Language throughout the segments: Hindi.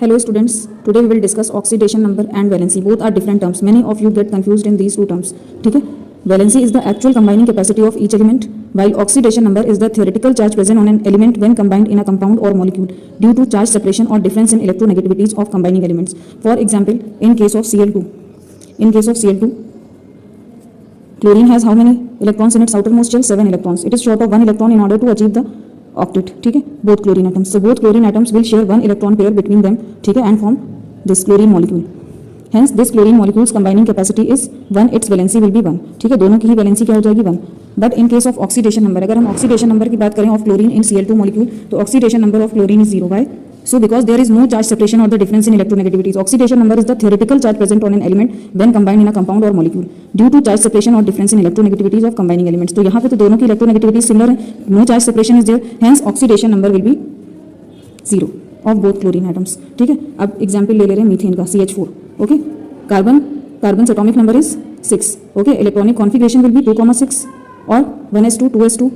Hello students, today we will discuss oxidation number and valency. Both are different terms. Many of you get confused in these two terms. ठीक है? Valency is the actual combining capacity of each element, while oxidation number is the theoretical charge present on an element when combined in a compound or molecule due to charge separation or difference in electronegativities of combining elements. For example, in case of Cl2, chlorine has how many electrons in its outermost shell? 7 electrons. It is short of 1 electron in order to achieve the octet. ठीक है? Both chlorine atoms. So both chlorine atoms will share 1 electron pair between them. ठीक है? And form this chlorine molecule. Hence this chlorine molecule's combining capacity is 1. Its valency will be 1. ठीक है? दोनों की ही valency क्या हो जाएगी? 1. But in case of oxidation number, अगर हम oxidation number की बात करें of chlorine in Cl2 molecule, तो oxidation number of chlorine is 0. Why? So because there is no charge separation or the difference in electronegativities. Oxidation number is the theoretical charge present on an element when combined in a compound or molecule due to charge separation or difference in electronegativities of combining elements. तो यहाँ पे तो दोनों की electronegativity similar है. No charge separation is there. Hence oxidation number will be 0 of both chlorine atoms. ठीक है? अब example ले ले रहे हैं मीथेन का CH4. Okay? Carbon's atomic number is 6. Okay? Electronic configuration will be 2,6 or 1s2, 2s2,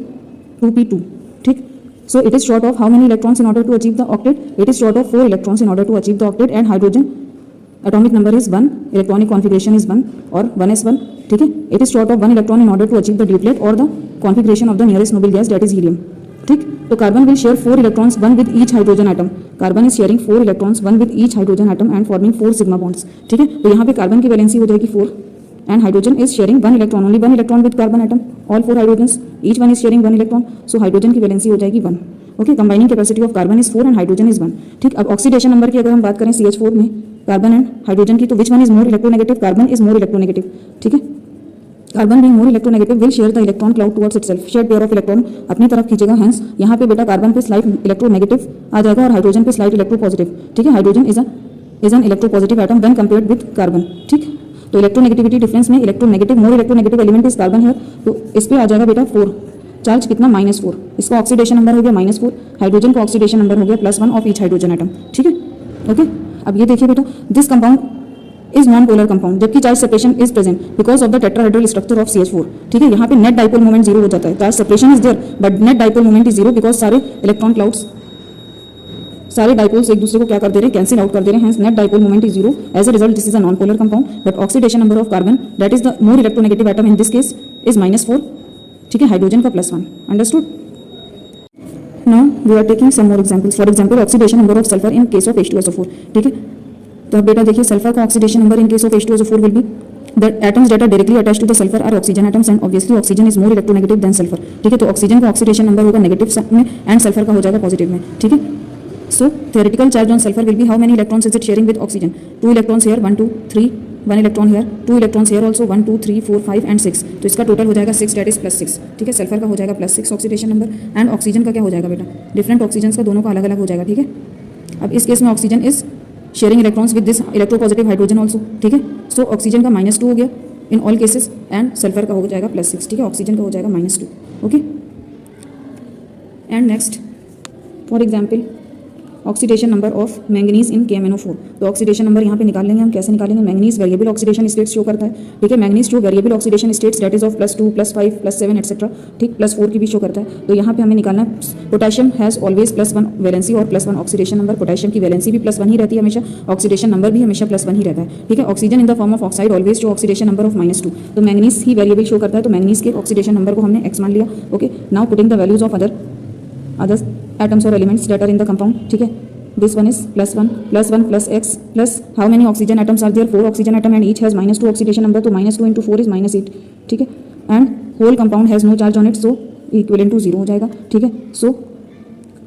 2p2. ठीक? So it is short of how many electrons in order to achieve the octet? It is short of 4 electrons in order to achieve the octet, and hydrogen atomic number is 1, electronic configuration is 1 or 1s1. ठीक है? It is short of 1 electron in order to achieve the duplet or the configuration of the nearest noble gas, that is helium. ठीक? तो carbon will share 4 electrons, 1 with each hydrogen atom. Carbon is sharing 4 electrons, 1 with each hydrogen atom and forming 4 sigma bonds. ठीक है? तो यहाँ पे कार्बन की वैलेंसी हो जाएगी 4 and hydrogen is sharing 1 electron, only 1 electron with carbon atom. All 4 hydrogens, each one is sharing 1 electron. So hydrogen की वैलेंसी हो जाएगी 1. Okay, combining capacity of carbon is 4 and hydrogen is 1. ठीक, अब ऑक्सीडेशन नंबर की अगर हम बात करें CH4 में कार्बन एंड हाइड्रोजन की, तो which one is more electronegative? Carbon is more electronegative. ठीक है? Carbon being more electronegative will share the electron cloud towards itself. Share pair of electron अपनी तरफ खींचेगा. हेंस यहाँ पे बेटा कार्बन पे स्लाइट इलेक्ट्रोनेगेटिव आ जाएगा और हाइड्रोजन पे स्लाइट इलेक्ट्रोपॉजिटिव. ठीक है? Hydrogen is an electropositive atom when compared with carbon. ठीक, तो इलेक्ट्रोनेगेटिविटी डिफरेंस में electronegative more electronegative element is carbon है. तो इस पे आ जाएगा बेटा 4. चार्ज कितना? -4. इसका ऑक्सीडेशन नंबर हो गया -4. हाइड्रोजन का ऑक्सीडेशन नंबर हो गया +1 ऑफ ईच हाइड्रोजन एटम. ठीक है? ओके, अब ये देखिए बेटा, this compound is non polar compound, जबकि charge separation is present because of the tetrahedral structure of CH4. ठीक है? यहाँ पे नेट डाइपोल मोमेंट 0 हो जाता है. Charge separation is there but net dipole moment is 0 because सारे इलेक्ट्रॉन क्लाउड्स, सारे डाइपोल्स एक दूसरे को क्या कर दे रहे हैं? कैंसिल आउट कर दे रहे हैं. Net dipole moment is 0. As a result this is a non polar compound. But oxidation number of carbon, that is the more electronegative atom in this case, is -4. ठीक है? हाइड्रोजन का +1. Understood? Now we are taking some more examples. For example oxidation number of sulphur in case of H2SO4. ठीक है? तो अब बेटा देखिए, सल्फर का oxidation number in case of H2SO4 will be the atoms that are directly attached to the sulphur are oxygen atoms and obviously oxygen is more electronegative than sulphur. ठीक है? तो ऑक्सीजन का ऑक्सीडेशन नंबर होगा नेगेटिव में एंड सल्फर का हो जाएगा पॉजिटिव में. ठीक है? So theoretical charge on sulfur will be how many electrons is it sharing with oxygen? 2 electrons here, 1 2 3, 1 electron here, 2 electrons here also, 1 2 3 4 5 and 6. तो इसका टोटल हो जाएगा 6, that is +6. ठीक है? सल्फर का हो जाएगा +6 ऑक्सीडेशन नंबर एंड ऑक्सीजन का क्या हो जाएगा बेटा? डिफरेंट ऑक्सीजन का दोनों का अलग अलग हो जाएगा. ठीक है? अब इस केस में oxygen is sharing electrons with this electropositive hydrogen also. ठीक है? सो ऑक्सीजन का -2 हो गया in all cases and sulphur का हो जाएगा +6. ठीक है? ऑक्सीजन का हो जाएगा -2. Okay, and next for example oxidation number of manganese in KMnO4. तो ऑक्सीडेशन नंबर यहाँ पे निकाल लेंगे हम. कैसे निकालेंगे? Manganese variable oxidation states show करता है. ठीक है? Manganese show variable oxidation states that is of +2 +5 +7 etcetera. ठीक, +4 की भी शो करता है. तो यहाँ पे हमें निकालना पोटेशियम हैज ऑलवेज +1 वैलेंसी और +1 ऑक्सीडेशन नंबर. पोटेशियम की वैलेंसी भी +1 ही रहती है हमेशा. ऑक्सीडेशन नंबर भी हमेशा +1 ही रहता है. ठीक है? Oxygen in the form of oxide always show oxidation number of -2. तो मैंगनीज ही वेरिएबल शो करता है. तो मैंगनीज के ऑक्सीडेशन नंबर को हमने x मान लिया. Okay, now putting the values of other atoms और elements that are in the compound. ठीक है? This one is +1 plus x plus how many oxygen atoms are there? 4 oxygen atom and each has -2 oxidation number. तो -2 into 4 is -8. ठीक है? And whole compound has no charge on it, so equivalent to 0 हो जाएगा. ठीक है? So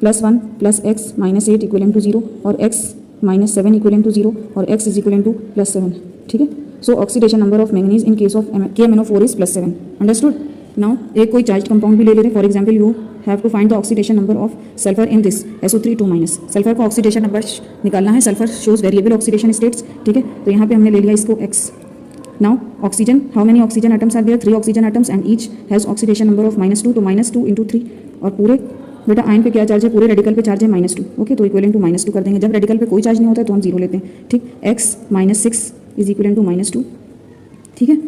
+1 plus x -8 equivalent to 0 और x -7 equivalent to 0 और x is equivalent to +7. ठीक है? So oxidation number of manganese in case of KMnO4 is +7. Understood? Now एक कोई चार्ज कंपाउंड भी ले ले रहे. For example you have to find the oxidation number of sulphur in this SO3 -. Sulphur का ऑक्सीडेशन नंबर निकालना है. Sulphur shows variable oxidation states. ठीक है? तो यहाँ पे हमने ले लिया इसको x. Now oxygen, how many oxygen atoms are there? 3 oxygen atoms and each has oxidation number of -2. तो -2 into 3 और पूरे बेटा आयन पे क्या चार्ज है? पूरे रेडिकल पे चार्ज है -2. ओके, तो इक्विवेलेंट टू -2 कर देंगे. जब रेडिकल पे कोई चार्ज नहीं होता है तो हम 0 लेते हैं. ठीक, x -6 इज इक्विवेलेंट टू -2. ठीक है?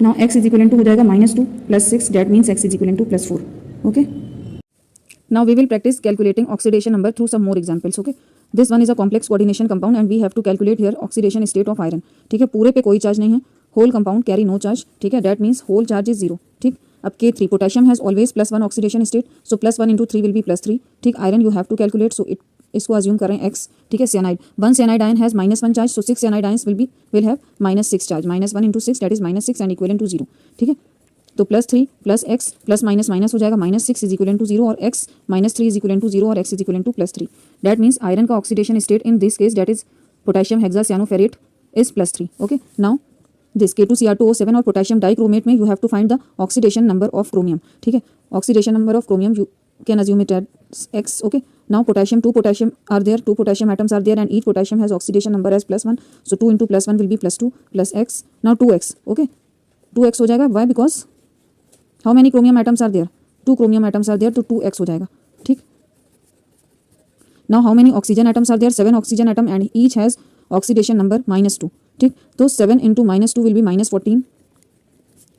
Now x is equivalent to हो जाएगा -2 + 6, that means x is equivalent to +4. Okay, now we will practise calculating oxidation number through some more examples. Okay, this one is a complex coordination compound and we have to calculate here oxidation state of iron, ठीक है। पूरे पे कोई चार्ज नहीं है, whole compound carry no charge, ठीक है, that means whole charge is zero, ठीक। अब K3 potassium has always +1 oxidation state, so +1 × 3 will be +3, ठीक। Iron you have to calculate, so इसको अज्यूम करें x, ठीक है। Cyanide, 1 cyanide ion has -1 charge, so 6 cyanide ions will have -6 charge, -1 × 6 that is -6 and equal to 0, ठीक है। तो +3 + x प्लस माइनस माइनस हो जाएगा, -6 इज इक्वल टू 0 और x -3 इज इक्वल टू 0 और x is equal to +3, that means iron का oxidation state in this case that is potassium hexacyanoferrate is +3, okay. Now this K2Cr2O7 और पोटेशियम डाइक्रोमेट में you have to find the oxidation number of chromium, ठीक है। Oxidation number of chromium you can assume it as x, okay. Now potassium, 2 potassium are there, 2 potassium atoms are there and each potassium has oxidation number as +1, so 2 × +1 will be +2 plus x, now 2x, okay, 2x हो जाएगा, why, because how many chromium atoms are there, 2 chromium atoms are there, तो 2x हो जाएगा, ठीक। now how many oxygen atoms are there, 7 oxygen atom and each has oxidation number -2, ठीक। तो 7 × -2 will be -14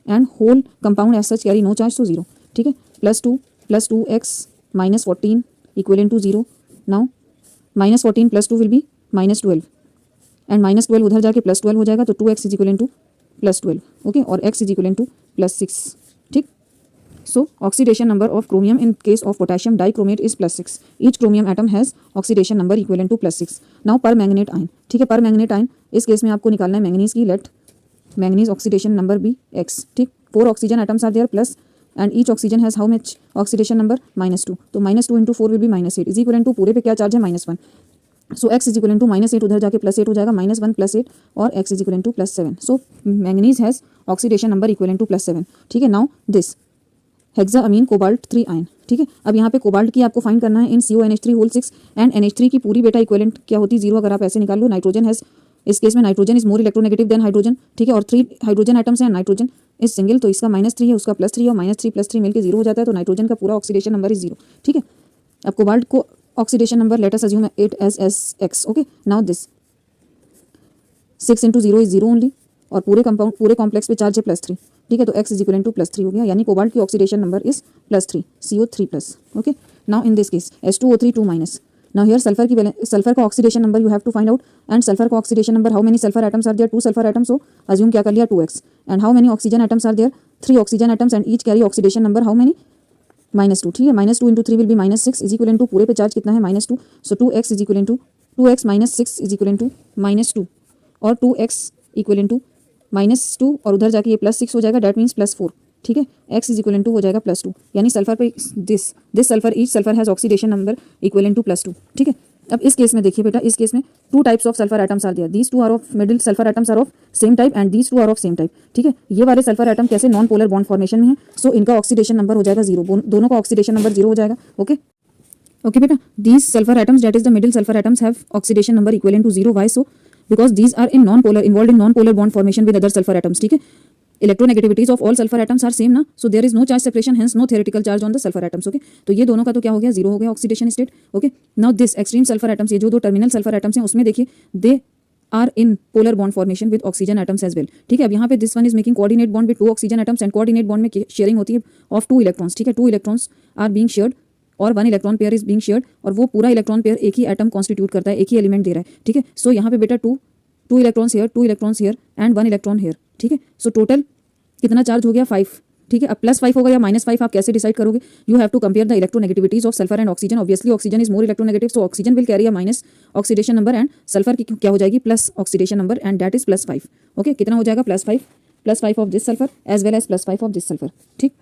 and whole compound as such carry no charge, so 0, ठीक है। +2 + 2x -14 equivalent to 0, now -14 + 2 will be -12 and -12 उधर जाके +12 हो जाएगा, तो 2x is equal to +12, okay, और x इज इक्वल टू +6, ठीक। So oxidation number of chromium in case of potassium dichromate is +6, each chromium atom has oxidation number equal to +6। Now permanganate ion, ठीक है, पर मैंगनेट आयन इस केस में आपको निकालना है मैंगनीज की, let manganese oxidation number be x, ठीक। 4 oxygen atoms are there plus and each oxygen has how much oxidation number, -2, तो -2 × 4 will be -8 is equal to पूरे पे क्या चार्ज है, -1, so x is equal to -8 उधर जाके +8 हो जाएगा, -1 + 8 और x इज इक्वल टू +7, सो manganese has oxidation number equal to +7, ठीक है। Now this hexaammine cobalt 3 ion, ठीक है। अब यहाँ पे कोबाल्ट की आपको फाइंड करना है इन CONH3 एंड NH3 की पूरी बेटा इक्वलेंट क्या होती है, 0, अगर आप ऐसे निकाल लो। नाइट्रोजन हैज, इस केस में nitrogen is more electronegative then hydrogen, ठीक है, और 3 हाइड्रोजन एटम्स हैं, नाइट्रोजन इज सिंगल, तो इसका -3 है, उसका +3 है, और -3 + 3 मिलकर 0 हो जाता है, तो नाइट्रोजन का पूरा ऑक्सीडेशन नंबर इज 0, ठीक है। अब कोबाल्ट को oxidation number let us assume it as x, okay. Now this 6 × 0 is 0 only, और पूरे कंपाउंड पूरे कॉम्प्लेक्स पे चार्ज है +3, ठीक है, तो x इज इक्वल टू +3 हो गया, यानी कोबाल्ट की oxidation number is +3 CO3+, okay. Now in this case H2O3 2-, now here sulphur का oxidation number you have to find out, and sulphur का oxidation number, how many sulfur atoms are there, 2 sulfur atoms, so assume क्या कर लिया 2x, and how many oxygen atoms are there, 3 oxygen atoms and each carry oxidation number how many, -2, ठीक है। -2 × 3 will be -6 is equal to पूरे पे चार्ज कितना है, -2, so 2x is equal to 2x - 6 is equal to -2 और 2x इक्वल टू -2 और उधर जाके ये +6 हो जाएगा, डैट मीन्स +4, ठीक है। x इज इक्वल टू हो जाएगा +2, यानी सल्फर पे this sulphur, each sulphur has oxidation number equal to +2, ठीक है। अब इस केस में देखिए बेटा, इस केस में 2 types of sulphur atoms are there, these 2 are of middle sulphur atoms are of same type and these 2 are of same type, ठीक है। ये वाले सल्फर एटम कैसे, नॉन पोलर बॉन्ड फॉर्मेशन में है, सो इनका ऑक्सीडेशन नंबर हो जाएगा 0, दोनों का ऑक्सीडेशन नंबर 0 हो जाएगा, ओके। ओके बेटा, these sulphur atoms that is the middle sulphur atoms have oxidation number equal to 0, why so, because these are in non polar, involved in non polar bond formation with other sulphur atoms, ठीक है। Electronegativities of all sulphur atoms are same ना, so there is no charge separation, hence no theoretical charge on the sulphur atoms, okay. तो ये दोनों का तो क्या हो गया, 0 हो गया oxidation state, okay. Now this extreme sulphur atoms, ये जो 2 टर्मिनल सल्फर एटम्स हैं उसमें देखिए they are in polar bond formation with oxygen atoms as well, ठीक है। अब यहाँ पे this one is making coordinate bond with 2 oxygen atoms and coordinate bond में शेयरिंग होती है ऑफ 2 इलेक्ट्रॉन्स, ठीक है। 2 इलेक्ट्रॉन्स आर बीइंग शेयर्ड और 1 electron pair is being shared, और वो पूरा इलेक्ट्रॉन पेयर एक ही एटम कॉन्स्टिट्यूट करता है, एक ही एलिमेंट दे रहा है, ठीक है। सो यहाँ पे बेटा 2 electrons here, 2 electrons here and 1 electron here, ठीक है। सो टोटल कितना चार्ज हो गया, 5, ठीक है। अब +5 होगा या -5 आप कैसे डिसाइड करोगे, you have to compare the electronegativities of sulphur and oxygen, obviously oxygen is more electronegative, so oxygen will carry a minus oxidation number and sulphur की क्या हो जाएगी, plus oxidation number and that is +5, okay. कितना हो जाएगा, +5 of this sulphur as well as +5 of this sulphur, ठीक।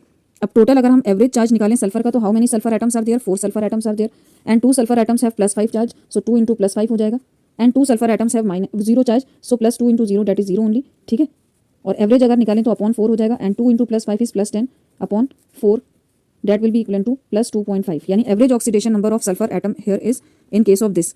अब टोटल अगर हम एवरेज चार्ज निकालें सल्फर का, तो how many sulphur atoms are there, 4 sulphur atoms are there and 2 sulphur atoms have +5 charge, so 2 × +5 हो जाएगा, and 2 sulphur atoms have -0 charge, so +2 × 0 that is 0 only, ठीक है। और एवरेज अगर निकालें तो अपॉन 4 हो जाएगा, and 2 × +5 is +10 upon 4 that will be equal to +2.5, यानी average oxidation number of sulphur atom here is in case of this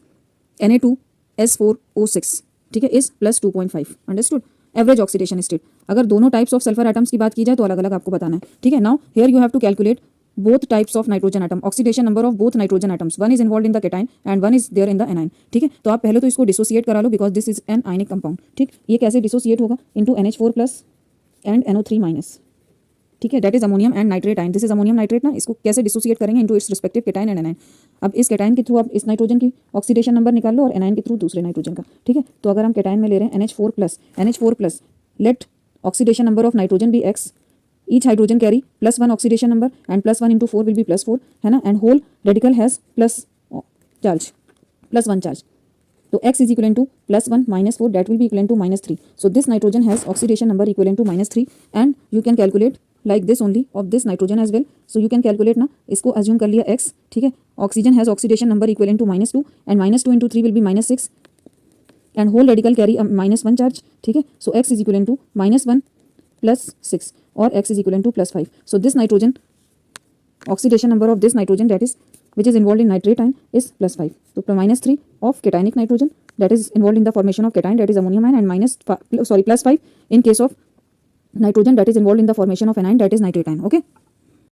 Na2S4O6, ठीक है, is +2.5, understood. Average oxidation state, अगर दोनों टाइप्स ऑफ सल्फर एटम्स की बात की जाए तो अलग अलग आपको बताना है, ठीक है। Now here you have to calculate both types of nitrogen atom, oxidation number of both nitrogen atoms, one is involved in the cation and one is there in the anion, ठीक है। तो आप पहले तो इसको डिसोसिएट करा लो because this is an ionic compound, ठीक। ये कैसे डिसोसिएट होगा, into NH4+ and NO3-, ठीक है, that is ammonium and nitrate ion. This is ammonium nitrate ना, इसको कैसे डिसोसिएट करेंगे into its respective cation and anion. अब इस केटायन के थ्रू आप इस नाइट्रोजन की ऑक्सीडेशन नंबर निकाल लो और एनायन के थ्रू दूसरे नाइट्रोजन का, ठीक है। तो अगर हम केटायन में ले रहे हैं NH4+, let oxidation number of nitrogen be x, each hydrogen carry +1 oxidation number and +1 into 4 will be +4, है ना, and whole radical has +1 charge. So x is equivalent to +1 -4, that will be equivalent to -3. So this nitrogen has oxidation number equivalent to -3 and you can calculate like this only of this nitrogen as well. So you can calculate ना, इसको assume कर लिया x, ठीक है। Oxygen has oxidation number equivalent to -2 and -2 into 3 will be -6 and whole radical carry a -1 charge, ठीक है। So x is equivalent to -1 + 6 or x is equivalent to +5. So this nitrogen oxidation number of this nitrogen that is which is involved in nitrate ion is +5. So -3 of cationic nitrogen that is involved in the formation of cation that is ammonium ion and +5 in case of nitrogen that is involved in the formation of anion that is nitrate ion. Okay.